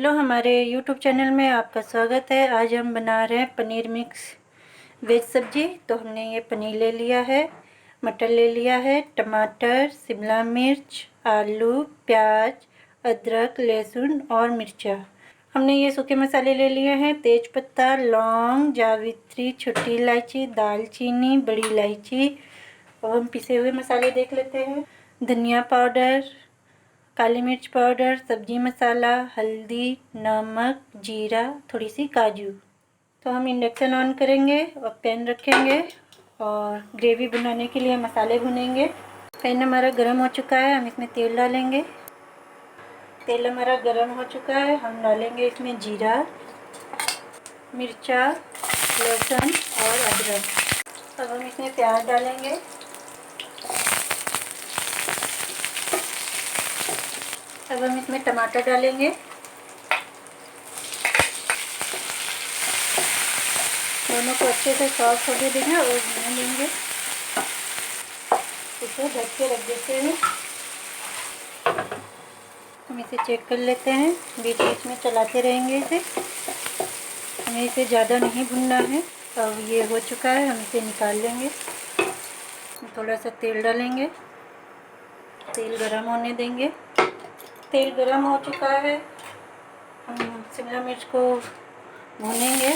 Hello, हमारे YouTube channel में आपका स्वागत है। आज हम बना रहे हैं पनीर मिक्स वेज सब्जी। तो हमने ये पनीर ले लिया है, मटर ले लिया है, टमाटर, शिमला मिर्च, आलू, प्याज, अदरक, लहसुन और मिर्चा। हमने ये सूखे मसाले ले लिए हैं, तेज पत्ता, लौंग, जावित्री, छोटी इलायची, दालचीनी, बड़ी इलायची। और हम पिसे हुए मसाले देख लेते हैं। धनिया पाउडर, काली मिर्च पाउडर, सब्जी मसाला, हल्दी, नमक, जीरा, थोड़ी सी काजू। तो हम इंडक्शन ऑन करेंगे और पैन रखेंगे और ग्रेवी बनाने के लिए मसाले भुनेंगे। पैन हमारा गर्म हो चुका है, हम इसमें तेल डालेंगे। तेल हमारा गर्म हो चुका है, हम डालेंगे इसमें जीरा, मिर्चा, लहसुन और अदरक। अब हम इसमें प्याज डालेंगे। अब हम इसमें टमाटर डालेंगे। दोनों को अच्छे से सॉफ्ट होने देंगे और भूनने देंगे। इसे ढक के रख देते हैं। हम इसे चेक कर लेते हैं, बीच बीच में चलाते रहेंगे इसे। हमें इसे ज़्यादा नहीं भूनना है। अब ये हो चुका है, हम इसे निकाल लेंगे। थोड़ा सा तेल डालेंगे, तेल गरम होने देंगे। तेल गरम हो चुका है, हम शिमला मिर्च को भूनेंगे।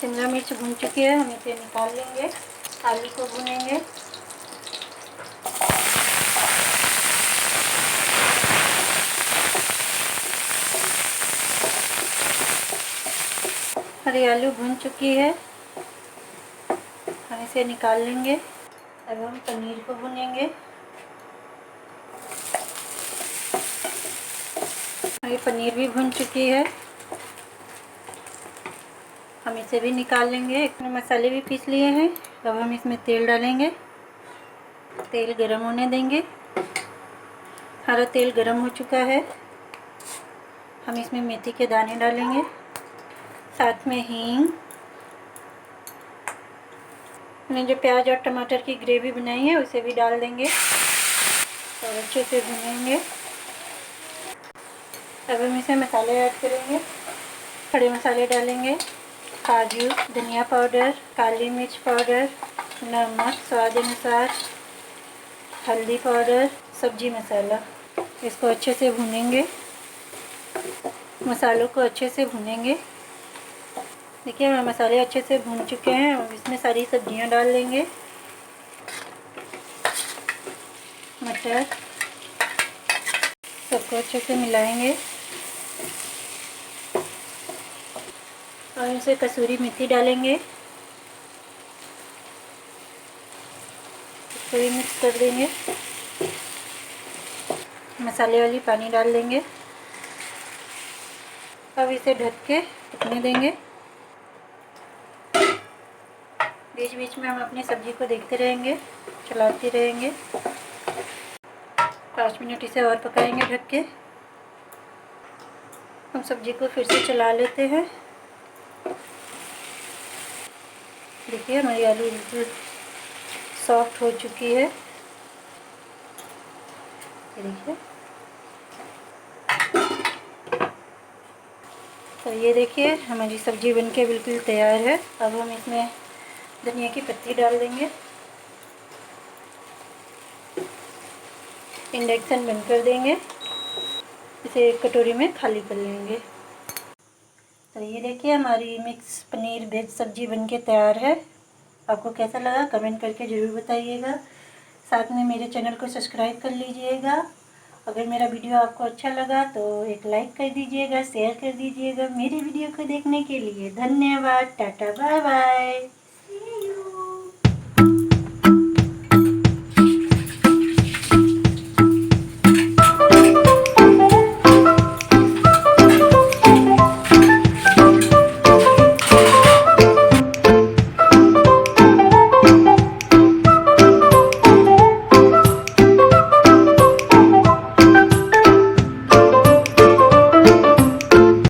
शिमला मिर्च भून चुकी है, हम इसे निकाल लेंगे। आलू को भूनेंगे। हरी आलू भून चुकी है, हम इसे निकाल लेंगे। अब हम पनीर को भूनेंगे। ये पनीर भी भून चुकी है, हम इसे भी निकाल लेंगे। इसमें मसाले भी पीस लिए हैं। अब हम इसमें तेल डालेंगे, तेल गरम होने देंगे। हरा तेल गरम हो चुका है, हम इसमें मेथी के दाने डालेंगे, साथ में हींग। हमने जो प्याज और टमाटर की ग्रेवी बनाई है उसे भी डाल देंगे और अच्छे से भूनेंगे। अब हम इसमें मसाले ऐड करेंगे। खड़े मसाले डालेंगे, काजू, धनिया पाउडर, काली मिर्च पाउडर, नमक स्वाद अनुसार, हल्दी पाउडर, सब्जी मसाला। इसको अच्छे से भूनेंगे, मसालों को अच्छे से भूनेंगे। देखिए हमारे मसाले अच्छे से भून चुके हैं। अब इसमें सारी सब्जियां डाल देंगे। मटर, सबको अच्छे से मिलाएंगे और इसे कसूरी मेथी डालेंगे। इसको भी मिक्स कर देंगे। मसाले वाली पानी डाल देंगे। अब इसे ढक के पकने देंगे। बीच बीच में हम अपनी सब्जी को देखते रहेंगे, चलाते रहेंगे। 5 मिनट इसे और पकाएंगे ढक के। हम सब्जी को फिर से चला लेते हैं। देखिए हमारी आलू बिल्कुल सॉफ्ट हो चुकी है। देखिए, तो ये देखिए हमारी सब्जी बनके बिल्कुल तैयार है। अब हम इसमें धनिया की पत्ती डाल देंगे। इंडक्शन बंद कर देंगे, इसे एक कटोरी में खाली कर लेंगे। तो ये देखिए हमारी मिक्स पनीर वेज सब्जी बनके तैयार है। आपको कैसा लगा कमेंट करके ज़रूर बताइएगा। साथ में मेरे चैनल को सब्सक्राइब कर लीजिएगा। अगर मेरा वीडियो आपको अच्छा लगा तो एक लाइक कर दीजिएगा, शेयर कर दीजिएगा। मेरे वीडियो को देखने के लिए धन्यवाद। Tata bye bye.